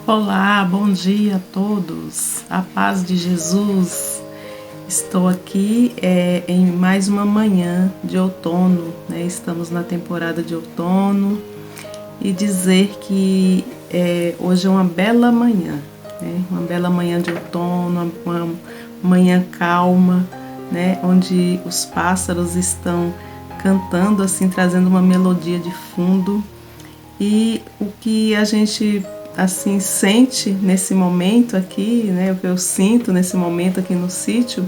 Olá, bom dia a todos, a paz de Jesus. Estou aqui em mais uma manhã de outono, né? Estamos na temporada de outono e dizer que hoje é uma bela manhã, né? Uma bela manhã de outono, uma manhã calma, né? Onde os pássaros estão cantando assim, trazendo uma melodia de fundo. E o que a gente assim sente nesse momento aqui, né, o que eu sinto nesse momento aqui no sítio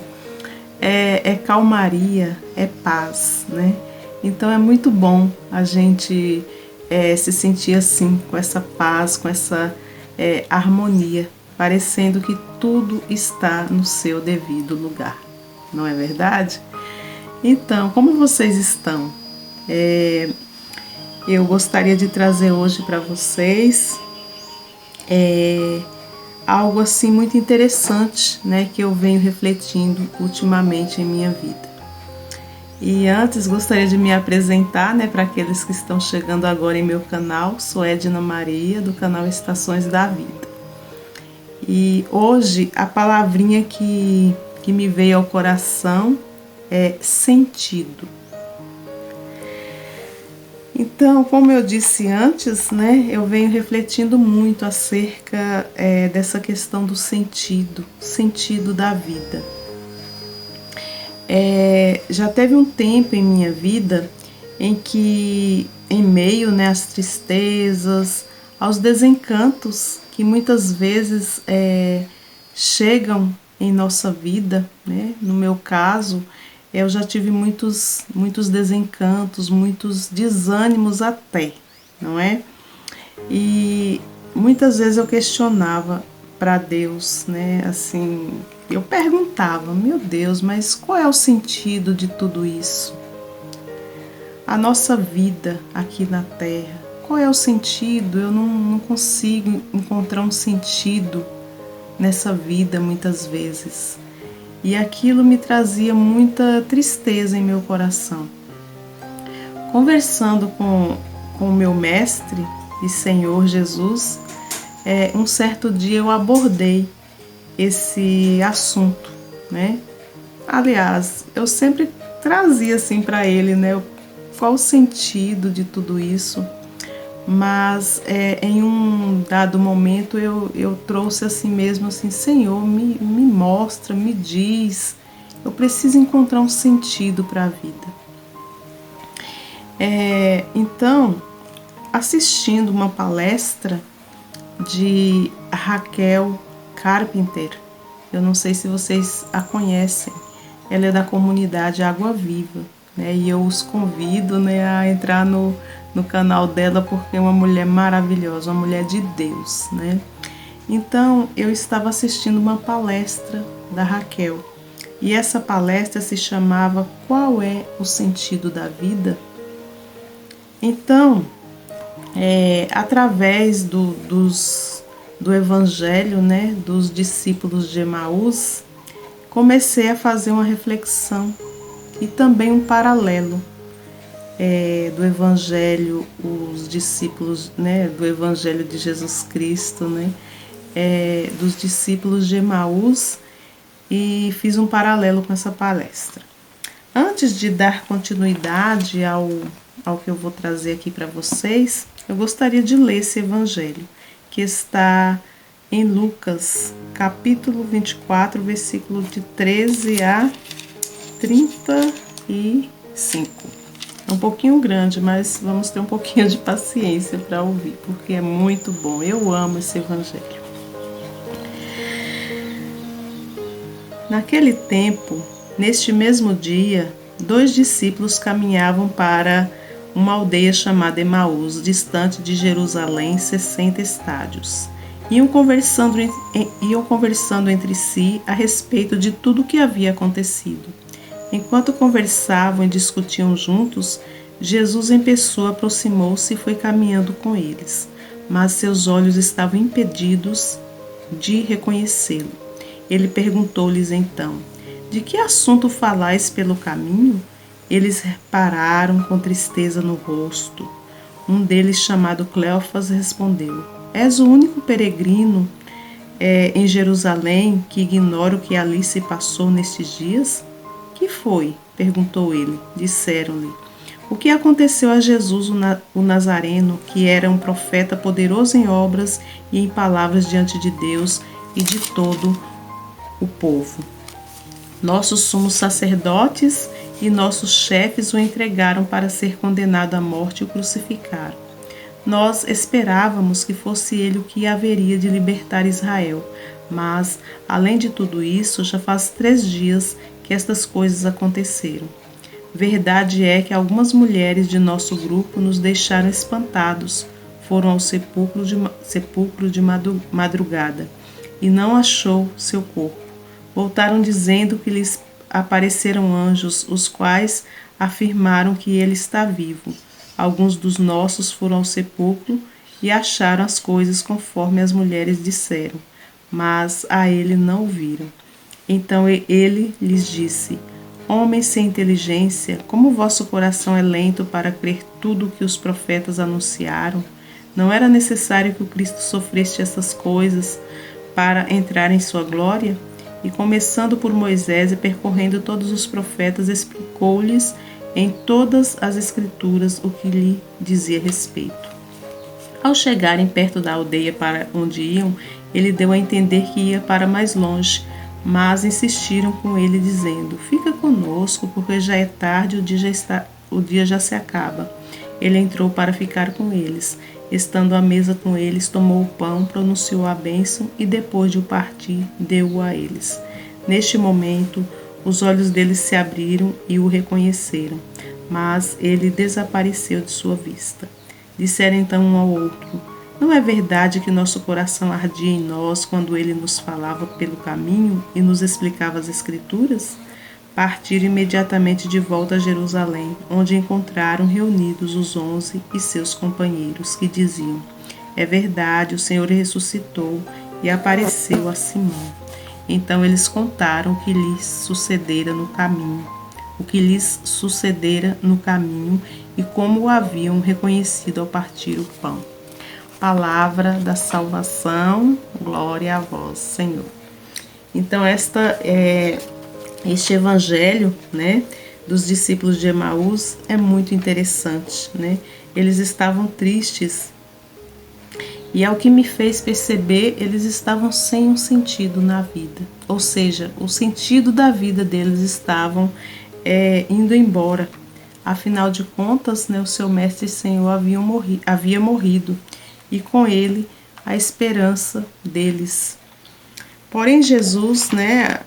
é calmaria, é paz, né? Então é muito bom a gente se sentir assim, com essa paz, com essa harmonia, parecendo que tudo está no seu devido lugar, não é verdade? Então, como vocês estão? Eu gostaria de trazer hoje para vocês algo assim muito interessante, né, que eu venho refletindo ultimamente em minha vida. E antes gostaria de me apresentar, né, para aqueles que estão chegando agora em meu canal. Sou Edna Maria, do canal Estações da Vida. E hoje a palavrinha que me veio ao coração é sentido. Então, como eu disse antes, né, eu venho refletindo muito acerca dessa questão do sentido da vida. Já teve um tempo em minha vida em que, em meio, né, às tristezas, aos desencantos que muitas vezes chegam em nossa vida, né, no meu caso, eu já tive muitos desencantos, muitos desânimos até, não é? E muitas vezes eu questionava para Deus, né? Assim, eu perguntava, meu Deus, mas qual é o sentido de tudo isso? A nossa vida aqui na Terra, qual é o sentido? Eu não consigo encontrar um sentido nessa vida muitas vezes. E aquilo me trazia muita tristeza em meu coração. Conversando com o meu mestre e Senhor Jesus, um certo dia eu abordei esse assunto, né? Aliás, eu sempre trazia assim para ele, né? Qual o sentido de tudo isso? Mas em um dado momento eu trouxe assim mesmo, assim, Senhor, me mostra, me diz, eu preciso encontrar um sentido para a vida. Então, assistindo uma palestra de Raquel Carpenter, eu não sei se vocês a conhecem, ela é da comunidade Água Viva, né? E eu os convido, né, a entrar no canal dela, porque é uma mulher maravilhosa, uma mulher de Deus, né? Então, eu estava assistindo uma palestra da Raquel, e essa palestra se chamava Qual é o Sentido da Vida? Então, através do evangelho, né, dos discípulos de Emaús, comecei a fazer uma reflexão e também um paralelo do Evangelho, os discípulos, né, do Evangelho de Jesus Cristo, né, dos discípulos de Emaús, e fiz um paralelo com essa palestra. Antes de dar continuidade ao que eu vou trazer aqui para vocês, eu gostaria de ler esse Evangelho, que está em Lucas, capítulo 24, versículo de 13 a 35. É um pouquinho grande, mas vamos ter um pouquinho de paciência para ouvir, porque é muito bom. Eu amo esse evangelho. Naquele tempo, neste mesmo dia, 2 discípulos caminhavam para uma aldeia chamada Emaús, distante de Jerusalém, 60 estádios. Iam conversando entre si a respeito de tudo o que havia acontecido. Enquanto conversavam e discutiam juntos, Jesus em pessoa aproximou-se e foi caminhando com eles, mas seus olhos estavam impedidos de reconhecê-lo. Ele perguntou-lhes então: de que assunto falais pelo caminho? Eles pararam com tristeza no rosto. Um deles, chamado Cleofas, respondeu: És o único peregrino em Jerusalém que ignora o que ali se passou nestes dias? Que foi? Perguntou ele. Disseram-lhe: o que aconteceu a Jesus o Nazareno, que era um profeta poderoso em obras e em palavras diante de Deus e de todo o povo. Nossos sumos sacerdotes e nossos chefes o entregaram para ser condenado à morte e o crucificaram. Nós esperávamos que fosse ele o que haveria de libertar Israel, mas, além de tudo isso, já faz 3 dias que estas coisas aconteceram. Verdade é que algumas mulheres de nosso grupo nos deixaram espantados, foram ao sepulcro de madrugada e não achou seu corpo. Voltaram dizendo que lhes apareceram anjos, os quais afirmaram que ele está vivo. Alguns dos nossos foram ao sepulcro e acharam as coisas conforme as mulheres disseram, mas a ele não o viram. Então ele lhes disse: homens sem inteligência, como o vosso coração é lento para crer tudo o que os profetas anunciaram? Não era necessário que o Cristo sofresse essas coisas para entrar em sua glória? E começando por Moisés e percorrendo todos os profetas, explicou-lhes em todas as escrituras o que lhe dizia respeito. Ao chegarem perto da aldeia para onde iam, ele deu a entender que ia para mais longe, mas insistiram com ele, dizendo: fica conosco, porque já é tarde e o dia já se acaba. Ele entrou para ficar com eles. Estando à mesa com eles, tomou o pão, pronunciou a bênção e, depois de o partir, deu-o a eles. Neste momento, os olhos deles se abriram e o reconheceram, mas ele desapareceu de sua vista. Disseram então um ao outro: não é verdade que nosso coração ardia em nós quando ele nos falava pelo caminho e nos explicava as Escrituras? Partiram imediatamente de volta a Jerusalém, onde encontraram reunidos os 11 e seus companheiros, que diziam: é verdade, o Senhor ressuscitou e apareceu a Simão. Então eles contaram o que lhes sucedera no caminho, e como o haviam reconhecido ao partir o pão. Palavra da salvação, glória a vós, Senhor. Então este evangelho, né, dos discípulos de Emaús é muito interessante, né? Eles estavam tristes e, ao que me fez perceber, eles estavam sem um sentido na vida. Ou seja, o sentido da vida deles estavam indo embora. Afinal de contas, né, o seu mestre e Senhor havia morrido e com ele a esperança deles. Porém, Jesus, né,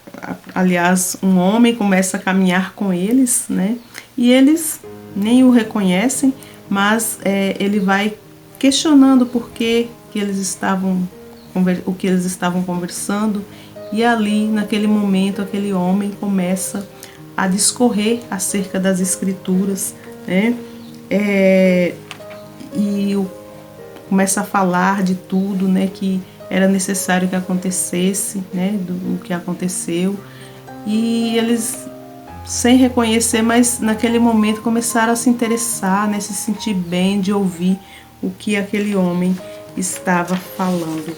aliás, um homem começa a caminhar com eles, né, e eles nem o reconhecem, mas ele vai questionando o que eles estavam conversando, e ali, naquele momento, aquele homem começa a discorrer acerca das Escrituras, né, começa a falar de tudo, né, que era necessário que acontecesse, né, do que aconteceu, e eles, sem reconhecer, mas naquele momento começaram a se interessar, né, se sentir bem de ouvir o que aquele homem estava falando.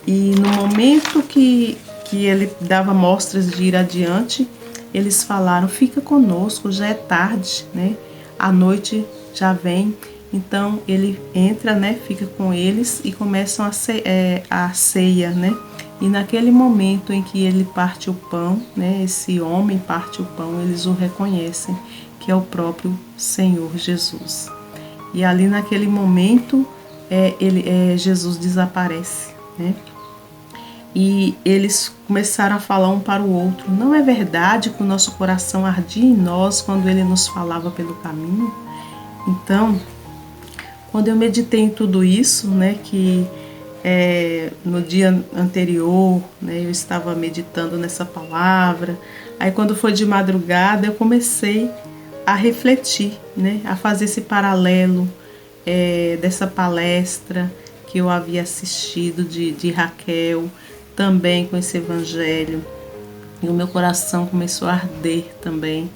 E no momento que ele dava mostras de ir adiante, eles falaram: fica conosco, já é tarde, né, a noite já vem. Então ele entra, né, fica com eles e começam a ceia, né? E naquele momento em que ele parte o pão, né, esse homem parte o pão, eles o reconhecem que é o próprio Senhor Jesus. E ali naquele momento Jesus desaparece, né? E eles começaram a falar um para o outro: não é verdade que o nosso coração ardia em nós quando ele nos falava pelo caminho? Então, quando eu meditei em tudo isso, né, que no dia anterior, né, eu estava meditando nessa palavra, aí quando foi de madrugada eu comecei a refletir, né, a fazer esse paralelo dessa palestra que eu havia assistido de Raquel, também com esse evangelho, e o meu coração começou a arder também,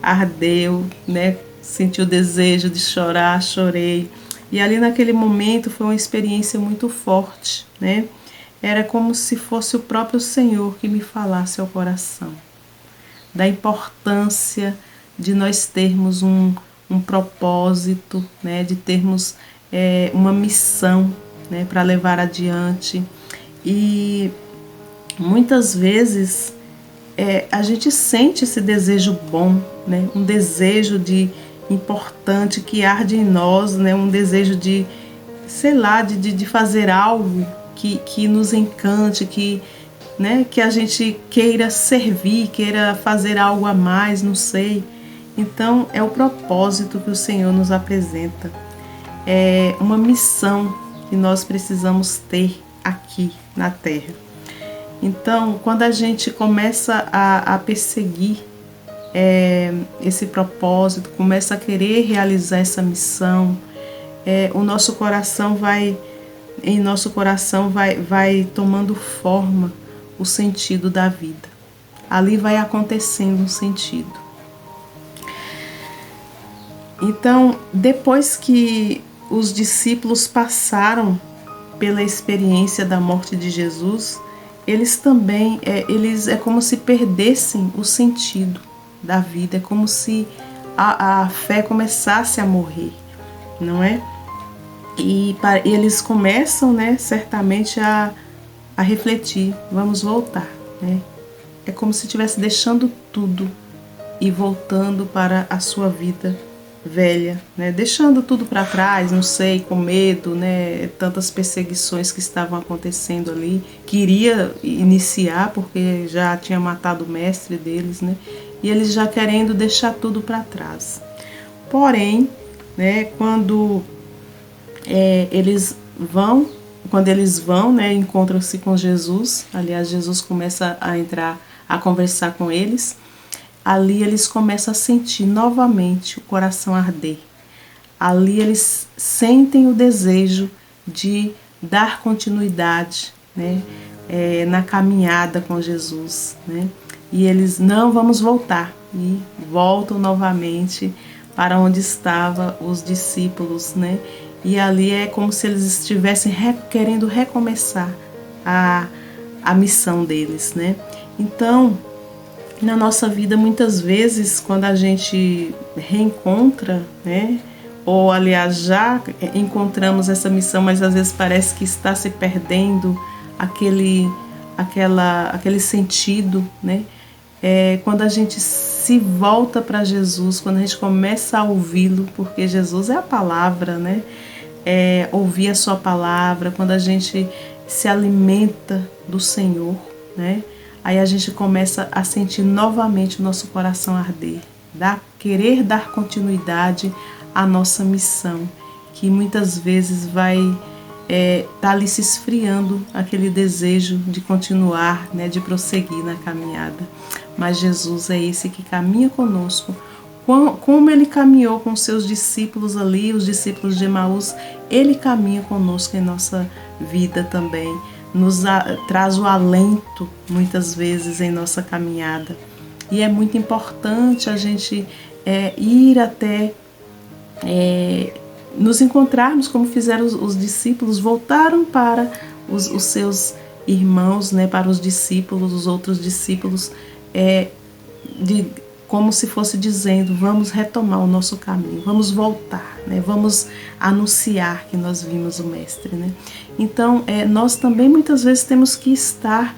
ardeu, né, senti o desejo de chorar, chorei. E ali naquele momento foi uma experiência muito forte, né? Era como se fosse o próprio Senhor que me falasse ao coração da importância de nós termos um propósito, né? De termos uma missão, né? Para levar adiante. E muitas vezes a gente sente esse desejo bom, né? Um desejo importante que arde em nós, né? Um desejo de, sei lá, de fazer algo que nos encante, né? Que a gente queira servir, queira fazer algo a mais, não sei. Então é o propósito que o Senhor nos apresenta. É uma missão que nós precisamos ter aqui na Terra. Então, quando a gente começa a perseguir esse propósito, começa a querer realizar essa missão, o nosso coração vai tomando forma o sentido da vida. Ali vai acontecendo um sentido. Então, depois que os discípulos passaram pela experiência da morte de Jesus, eles também, é como se perdessem o sentido da vida, é como se a fé começasse a morrer, não é? E eles começam, né, certamente a refletir, vamos voltar, né? É como se estivesse deixando tudo e voltando para a sua vida velha, né? Deixando tudo para trás, não sei, com medo, né? Tantas perseguições que estavam acontecendo ali, queria iniciar porque já tinha matado o mestre deles, né? E eles já querendo deixar tudo para trás. Porém, né? Quando eles vão, né? Encontram-se com Jesus. Aliás, Jesus começa a entrar, a conversar com eles. Ali eles começam a sentir novamente o coração arder. Ali eles sentem o desejo de dar continuidade, né, na caminhada com Jesus, né? E eles, não, vamos voltar. E voltam novamente para onde estavam os discípulos, né? E ali é como se eles estivessem querendo recomeçar a missão deles, né? Então, na nossa vida, muitas vezes, quando a gente reencontra, né? Ou, aliás, já encontramos essa missão, mas às vezes parece que está se perdendo aquele sentido, né? Quando a gente se volta para Jesus, quando a gente começa a ouvi-lo, porque Jesus é a palavra, né? Ouvir a sua palavra, quando a gente se alimenta do Senhor, né? Aí a gente começa a sentir novamente o nosso coração arder, querer dar continuidade à nossa missão, que muitas vezes vai tá ali se esfriando aquele desejo de continuar, né, de prosseguir na caminhada. Mas Jesus é esse que caminha conosco, como ele caminhou com seus discípulos ali, os discípulos de Emaús, ele caminha conosco em nossa vida também. Nos traz o alento muitas vezes em nossa caminhada. E é muito importante a gente ir até nos encontrarmos como fizeram os discípulos, voltaram para os seus irmãos, né, para os discípulos, os outros discípulos, como se fosse dizendo, vamos retomar o nosso caminho, vamos voltar, né? Vamos anunciar que nós vimos o Mestre, né? Então, nós também muitas vezes temos que estar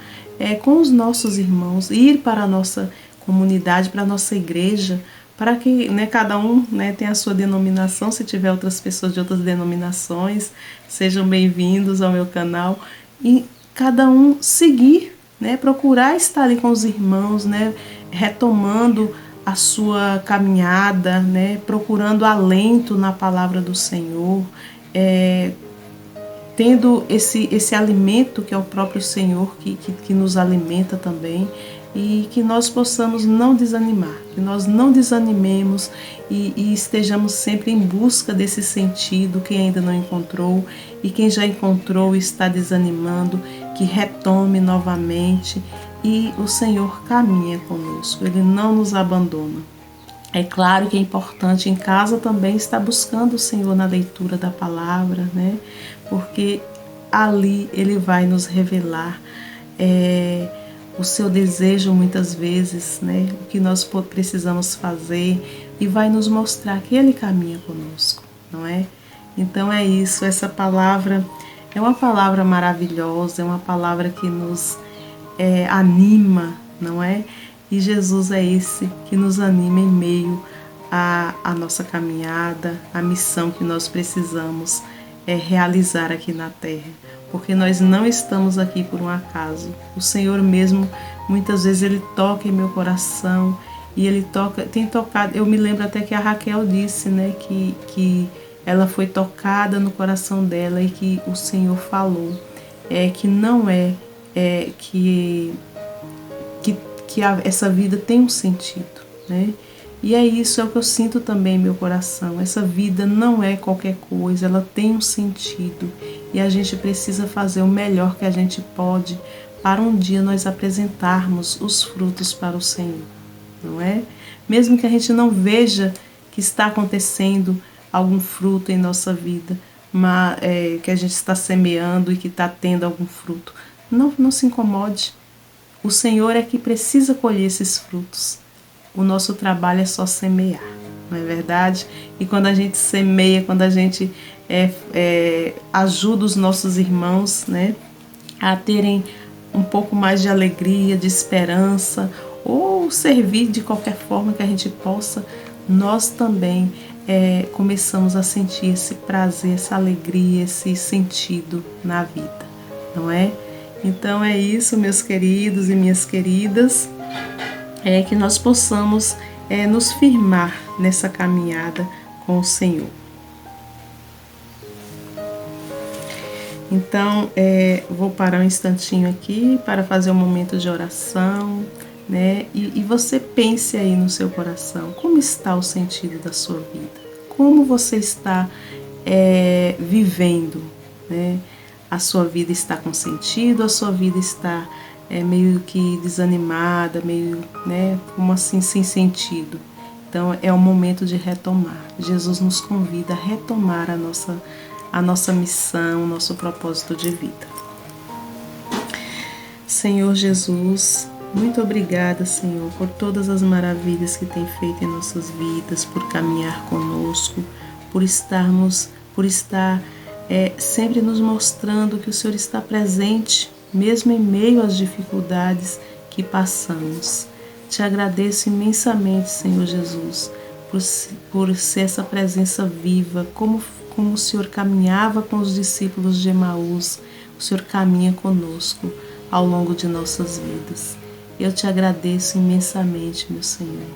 com os nossos irmãos, ir para a nossa comunidade, para a nossa igreja, para que, né, cada um, né, tenha a sua denominação. Se tiver outras pessoas de outras denominações, sejam bem-vindos ao meu canal, e cada um seguir, né, procurar estar ali com os irmãos, né, retomando a sua caminhada, né, procurando alento na palavra do Senhor, tendo esse alimento que é o próprio Senhor que nos alimenta também, e que nós possamos não desanimar, que nós não desanimemos e estejamos sempre em busca desse sentido, quem ainda não encontrou, e quem já encontrou e está desanimando, que retome novamente. E o Senhor caminha conosco, Ele não nos abandona. É claro que é importante em casa também estar buscando o Senhor na leitura da palavra, né? Porque ali Ele vai nos revelar o seu desejo muitas vezes, né? O que nós precisamos fazer e vai nos mostrar que Ele caminha conosco, não é? Então é isso, essa palavra é uma palavra maravilhosa, é uma palavra que nos anima, não é? E Jesus é esse que nos anima em meio à nossa caminhada, à missão que nós precisamos realizar aqui na terra. Porque nós não estamos aqui por um acaso. O Senhor mesmo, muitas vezes, Ele toca em meu coração e Ele tem tocado. Eu me lembro até que a Raquel disse, né, que ela foi tocada no coração dela e que o Senhor falou que não que essa vida tem um sentido, né? E é isso, é o que eu sinto também em meu coração. Essa vida não é qualquer coisa, ela tem um sentido. E a gente precisa fazer o melhor que a gente pode para um dia nós apresentarmos os frutos para o Senhor, não é? Mesmo que a gente não veja que está acontecendo algum fruto em nossa vida, mas que a gente está semeando e que está tendo algum fruto, não se incomode. O Senhor é que precisa colher esses frutos. O nosso trabalho é só semear, não é verdade? E quando a gente semeia, quando a gente ajuda os nossos irmãos, né, a terem um pouco mais de alegria, de esperança, ou servir de qualquer forma que a gente possa, nós também começamos a sentir esse prazer, essa alegria, esse sentido na vida, não é? Então é isso, meus queridos e minhas queridas, que nós possamos nos firmar nessa caminhada com o Senhor. Então, vou parar um instantinho aqui para fazer um momento de oração, né? E você pense aí no seu coração, como está o sentido da sua vida? Como você está vivendo, né? A sua vida está com sentido, a sua vida está meio que desanimada, meio, né, como assim, sem sentido. Então é o momento de retomar. Jesus nos convida a retomar a nossa missão, o nosso propósito de vida. Senhor Jesus, muito obrigada, Senhor, por todas as maravilhas que tem feito em nossas vidas, por caminhar conosco, por estar sempre nos mostrando que o Senhor está presente, mesmo em meio às dificuldades que passamos. Te agradeço imensamente, Senhor Jesus, por ser essa presença viva, como o Senhor caminhava com os discípulos de Emaús, o Senhor caminha conosco ao longo de nossas vidas. Eu te agradeço imensamente, meu Senhor,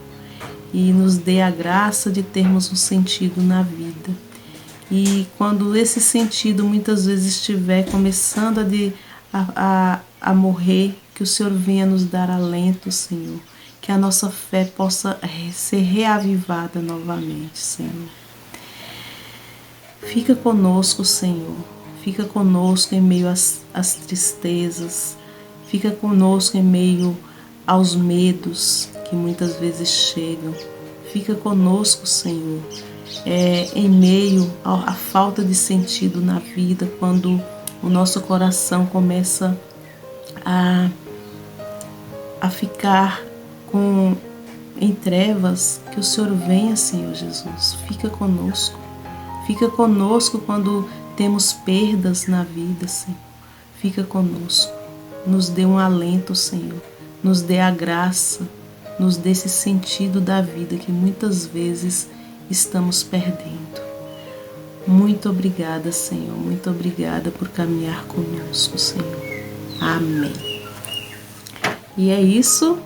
e nos dê a graça de termos um sentido na vida. E quando esse sentido muitas vezes estiver começando a morrer, que o Senhor venha nos dar alento, Senhor, que a nossa fé possa ser reavivada novamente, Senhor. Fica conosco, Senhor, fica conosco em meio às tristezas, fica conosco em meio aos medos que muitas vezes chegam, fica conosco, Senhor, em meio à falta de sentido na vida, quando o nosso coração começa a ficar em trevas, que o Senhor venha, Senhor Jesus, fica conosco quando temos perdas na vida, Senhor, fica conosco, nos dê um alento, Senhor, nos dê a graça, nos dê esse sentido da vida que muitas vezes estamos perdendo. Muito obrigada, Senhor, muito obrigada por caminhar conosco, Senhor. Amém. E é isso,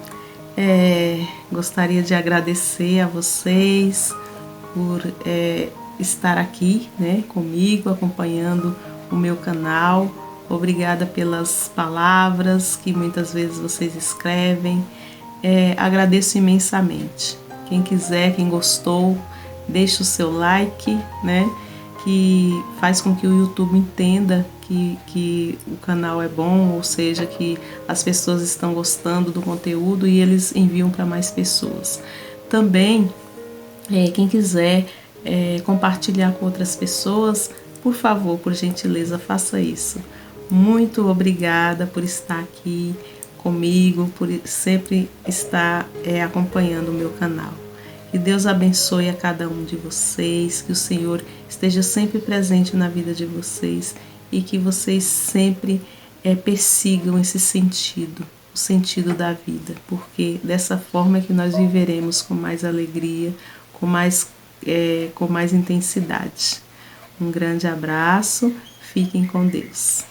gostaria de agradecer a vocês por estar aqui, né, comigo, acompanhando o meu canal. Obrigada pelas palavras que muitas vezes vocês escrevem. Agradeço imensamente. Quem quiser, quem gostou, deixa o seu like, né, que faz com que o YouTube entenda que o canal é bom, ou seja, que as pessoas estão gostando do conteúdo e eles enviam para mais pessoas. Também Quem quiser compartilhar com outras pessoas, por favor, por gentileza, faça isso. Muito obrigada por estar aqui comigo, por sempre estar acompanhando o meu canal. Que Deus abençoe a cada um de vocês, que o Senhor esteja sempre presente na vida de vocês e que vocês sempre persigam esse sentido, o sentido da vida, porque dessa forma é que nós viveremos com mais alegria, com mais intensidade. Um grande abraço, fiquem com Deus.